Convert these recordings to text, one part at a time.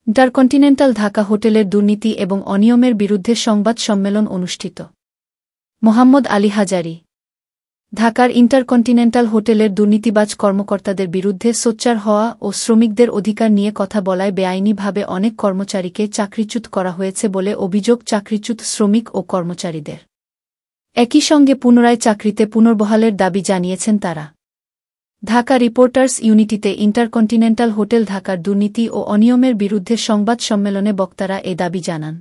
Intercontinental Dhaka হোটেলের দুর্নীতি এবং অনিয়মের বিরুদ্ধে সংবাদ সম্মেলন অনুষ্ঠিত। মোহাম্মদ আলী হাজারী। ঢাকার ইন্টারকন্টিনেন্টাল হোটেলের দুর্নীতিবাজ কর্মকর্তাদের বিরুদ্ধে সোচ্চার হওয়া ও শ্রমিকদের অধিকার নিয়ে কথা বলায় বেআইনিভাবে অনেক কর্মচারীকে চাকরিচ্যুত করা হয়েছে বলে অভিযোগ চাকরিচ্যুত শ্রমিক ও কর্মচারীদের। একই সঙ্গে পুনরায় চাকরিতে পুনর্বহালের দাবি জানিয়েছেন তারা। ঢাকা রিপোর্টার্স ইউনিটিতে ইন্টারকন্টিনেন্টাল হোটেল ঢাকার দুর্নীতি ও অনিয়মের বিরুদ্ধে সংবাদ সম্মেলনে বক্তারা এ দাবি জানান।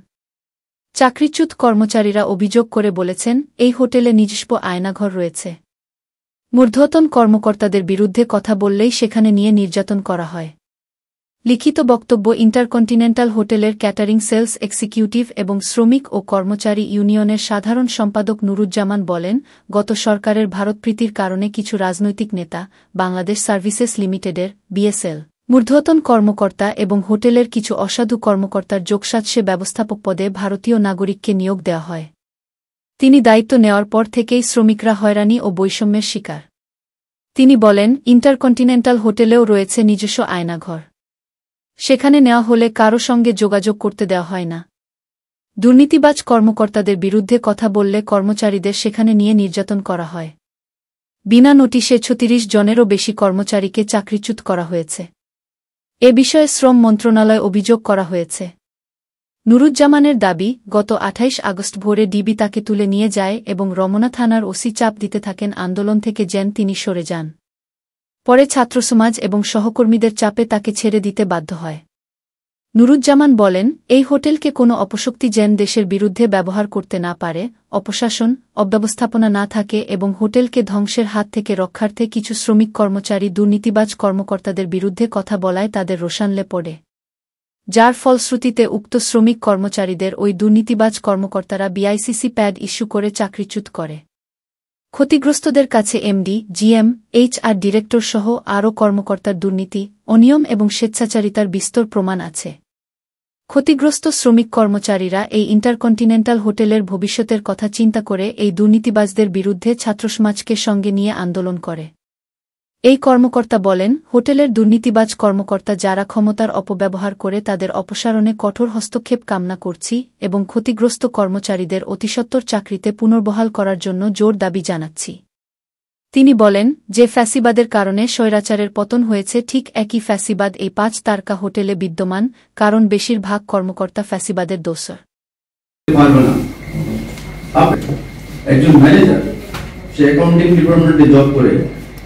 চাকরিচ্যুত কর্মচারীরা অভিযোগ করে বলেছেন, এই হোটেলে নিজস্ব আয়নাঘর রয়েছে। ঊর্ধ্বতন কর্মকর্তাদের বিরুদ্ধে কথা বললেই সেখানে নিয়ে নির্যাতন করা হয়। লিখিত বক্তব্য ইন্টারকন্টিনেন্টাল হোটেলের ক্যাটারিং সেলস এক্সিকিউটিভ এবং শ্রমিক ও কর্মচারী ইউনিয়নের সাধারণ সম্পাদক নুরুজ্জামান বলেন, গত সরকারের ভারতপ্রীতির কারণে কিছু রাজনৈতিক নেতা, বাংলাদেশ সার্ভিসেস লিমিটেডের বিএসএল ঊর্ধ্বতন কর্মকর্তা এবং হোটেলের কিছু অসাধু কর্মকর্তার যোগসাজশে ব্যবস্থাপক পদে ভারতীয় নাগরিককে নিয়োগ দেওয়া হয়। তিনি দায়িত্ব নেওয়ার পর থেকেই শ্রমিকরা হয়রানি ও বৈষম্যের শিকার। তিনি বলেন, ইন্টারকন্টিনেন্টাল হোটেলেও রয়েছে নিজস্ব আয়নাঘর। সেখানে নেওয়া হলে কারও সঙ্গে যোগাযোগ করতে দেওয়া হয় না। দুর্নীতিবাজ কর্মকর্তাদের বিরুদ্ধে কথা বললে কর্মচারীদের সেখানে নিয়ে নির্যাতন করা হয়। বিনা নোটিশে ৩৬ জনেরও বেশি কর্মচারীকে চাকরিচ্যুত করা হয়েছে। এ বিষয়ে শ্রম মন্ত্রণালয়ে অভিযোগ করা হয়েছে। নুরুজ্জামানের দাবি, গত ২৮ আগস্ট ভোরে ডিবি তাকে তুলে নিয়ে যায় এবং রমনা থানার ওসি চাপ দিতে থাকেন আন্দোলন থেকে যেন তিনি সরে যান। পরে ছাত্রসমাজ এবং সহকর্মীদের চাপে তাকে ছেড়ে দিতে বাধ্য হয়। নুরুজ্জামান বলেন, এই হোটেলকে কোনো অপশক্তি যেন দেশের বিরুদ্ধে ব্যবহার করতে না পারে, অপশাসন, অব্যবস্থাপনা না থাকে এবং হোটেলকে ধ্বংসের হাত থেকে রক্ষার্থে কিছু শ্রমিক কর্মচারী দুর্নীতিবাজ কর্মকর্তাদের বিরুদ্ধে কথা বলায় তাদের রোষানলে পড়ে। যার ফলশ্রুতিতে উক্ত শ্রমিক কর্মচারীদের ওই দুর্নীতিবাজ কর্মকর্তারা বিআইসিসি প্যাড ইস্যু করে চাকরিচ্যুত করে। ক্ষতিগ্রস্তদের কাছে এমডি, জিএম, এইচআর ডিরেক্টর সহ আরও কর্মকর্তার দুর্নীতি, অনিয়ম এবং স্বেচ্ছাচারিতার বিস্তর প্রমাণ আছে। ক্ষতিগ্রস্ত শ্রমিক কর্মচারীরা এই ইন্টারকন্টিনেন্টাল হোটেলের ভবিষ্যতের কথা চিন্তা করে এই দুর্নীতিবাজদের বিরুদ্ধে ছাত্রসমাজকে সঙ্গে নিয়ে আন্দোলন করে। এই কর্মকর্তা বলেন, হোটেলের দুর্নীতিবাজ কর্মকর্তা যারা ক্ষমতার অপব্যবহার করে তাদের অপসারণে কঠোর হস্তক্ষেপ কামনা করছি এবং ক্ষতিগ্রস্ত কর্মচারীদের অতিসত্বর চাকরিতে পুনর্বহাল করার জন্য জোর দাবি জানাচ্ছি। তিনি বলেন, যে ফ্যাসিবাদের কারণে স্বৈরাচারের পতন হয়েছে ঠিক একই ফ্যাসিবাদ এই ৫ তারকা হোটেলে বিদ্যমান, কারণ বেশিরভাগ কর্মকর্তা ফ্যাসিবাদের দোসর। একজন ম্যানেজার, সে অ্যাকাউন্টিং ডিপার্টমেন্টে জব করে,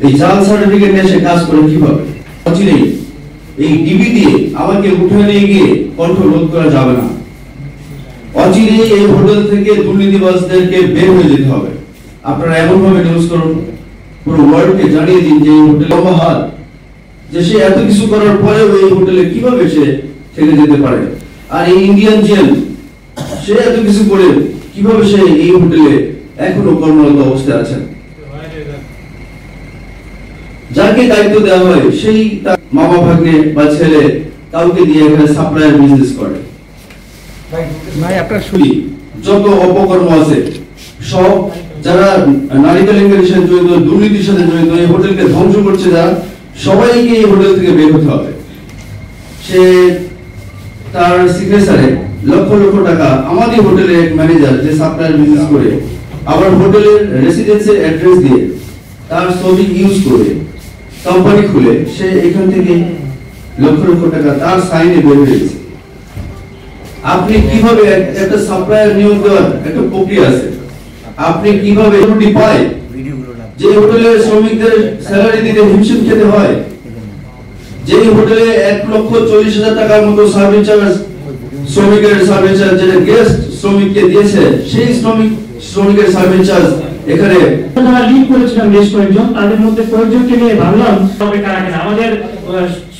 এই জাল সার্টিফিকেট নিয়ে সে কাজ করে কিভাবে? অচিরেই এই ডিবি দিয়ে আমাকে উঠে নিয়ে গিয়ে কণ্ঠ রোধ করা যাবে না। অচিরেই এই হোটেল থেকে দুর্নীতিবাজদেরকে বের হয়ে যেতে হবে। আপনারা এমন ভাবে নিউজ করুন, পুরো ওয়ার্ল্ডকে জানিয়ে দিন যে এই হোটেল অবহার, যে সে এত কিছু করার পরেও এই হোটেলে কিভাবে সে থেকে যেতে পারে। আর এই ইন্ডিয়ান জেল, সে এত কিছু করে কিভাবে সে এই হোটেলে এখনো কর্মরত অবস্থায় আছেন। যাকে দায়িত্ব দেওয়া হয় সেই তার মামা ভাগ্নে বা ছেলে কাউকে দিয়ে এখানে সাপ্লায়ার বিজনেস করে। যত অপকর্ম আছে সব যারা নারী কেলেঙ্কারির সাথে জড়িত, দুর্নীতির সাথে জড়িত, এই হোটেলকে ধ্বংস করছে যারা, সবাইকে এই হোটেল থেকে বের হতে হবে। সে তার সিগনেচারে লক্ষ লক্ষ টাকা আমাদের হোটেলের এক ম্যানেজার যে সাপ্লায়ার বিজনেস করে, আবার হোটেলের রেসিডেন্সের অ্যাড্রেস দিয়ে তার ছবি ইউজ করে কোম্পানি খুলে সে এখান থেকে লক্ষ লক্ষ টাকা তার সাইনে বের হয়েছে। আপনি কিভাবে একটা সাপ্লায়ার নিয়োগ দেওয়ার একটা প্রক্রিয়া আছে, আপনি কিভাবে রুটি পায় যে হোটেলে শ্রমিকদের স্যালারি দিতে হিমশিম খেতে হয়, যে হোটেলে ১,৪০,০০০ টাকার মতো সার্ভিস চার্জ, শ্রমিকের সার্ভিস চার্জ যেটা গেস্ট শ্রমিককে দিয়েছে, সেই শ্রমিকের সার্ভিস চার্জ এখানে যারা লিড করেছিলাম বেশ কয়েকজন, তাদের মধ্যে কয়েকজনকে নিয়ে ভাবলাম তবে কারা কেনা। আমাদের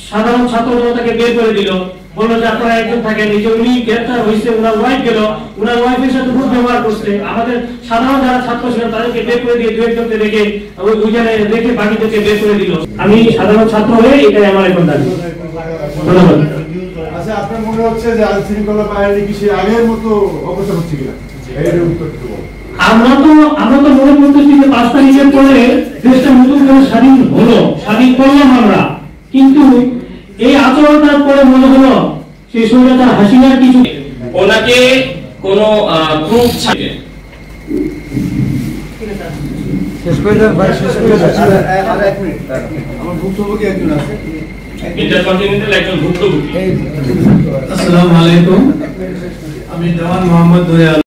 সাধারণ ছাত্র জনতাকে বের করে দিল, বললো যে আপনারা একজন থাকেন। এই যে উনি গ্রেপ্তার হয়েছে, ওনার ওয়াইফ গেল, ওনার ওয়াইফের সাথে খুব ব্যবহার করছে। আমাদের সাধারণ যারা ছাত্র ছিলেন তাদেরকে বের করে দিয়ে ২-১জনকে রেখে ওইখানে রেখে বাকিদেরকে বের করে দিল। আমি সাধারণ ছাত্র হয়ে এটাই আমার এখন দাবি। ধন্যবাদ। আচ্ছা, আপনার মনে হচ্ছে যে আইন শৃঙ্খলা বাহিনী কি সে আগের মতো অবস্থা হচ্ছে কিনা? আমরা তো মনে করতেছি যে ৫ তারিখের পরে দেশটা নতুন করে স্বাধীন হলো, স্বাধীন করলাম আমরা, কিন্তু এই আচরণটার পরে মনে হলো সেই স্বৈরাচার হাসিনার কিছু ওনাকে কোনো প্রুফ ছাড়ে আমার ভুক্তভোগী একজন আছে। ইন্টারকন্টিনেন্টাল একজন ভুক্তভোগী। আসসালামু আলাইকুম, আমি দেওয়ান মোহাম্মদ দয়াল।